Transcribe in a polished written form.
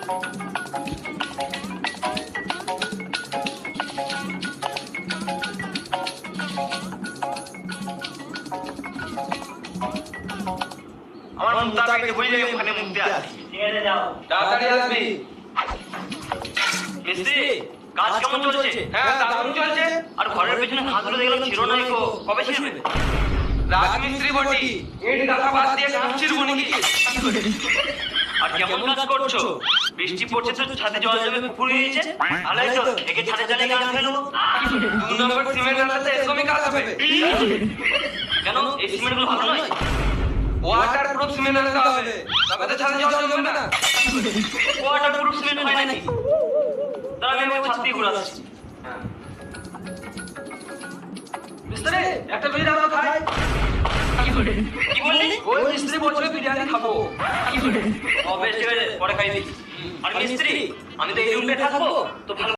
আমার মুতাবিক বুঝলে ওখানে মুক্তি আছে। ঠিক আছে যাও, তাড়াতাড়ি আসবি। মিস্ত্রি কাজ কেমন চলছে? হ্যাঁ দারুণ চলছে। আর ঘরের পেছনে হাতগুলো দেখলাম ছিল না, কবে ছিড়বে? রাজমিস্ত্রি বটি, ইট গাঁথা বাদ দিয়ে কাজ ছিড়বো নাকি? আর কেমন কাজ করছো? বৃষ্টি পড়ছে তো ছাদে জল জমে পুকুর গিয়েছে, ভালোই তো একে ছাদে জ্বালিয়ে গান ফেলো। 2 নম্বর সিমেন্ট আনতে এরকমই কাজ হবে। কেন এই সিমেন্টগুলো ভালো নয়? ওয়াটার প্রুফ সিমেন্ট আনতে হবে, তবে তো ছাদে জল জমবে না। ওয়াটার প্রুফ সিমেন্ট হয় নাকি? তাহলে আমি ছাদ দিয়ে ঘুরে আসছি। মিস্ত্রি একটা বিরিয়ানি দাও খাই। কি বললি? ওই মিস্ত্রি বলছিল বিরিয়ানি খাবো। ও বেশ ঠিক আছে, পরে খাই দিই। আর মিস্ত্রি আমি তো এই রুমে থাকবো, তো ভালো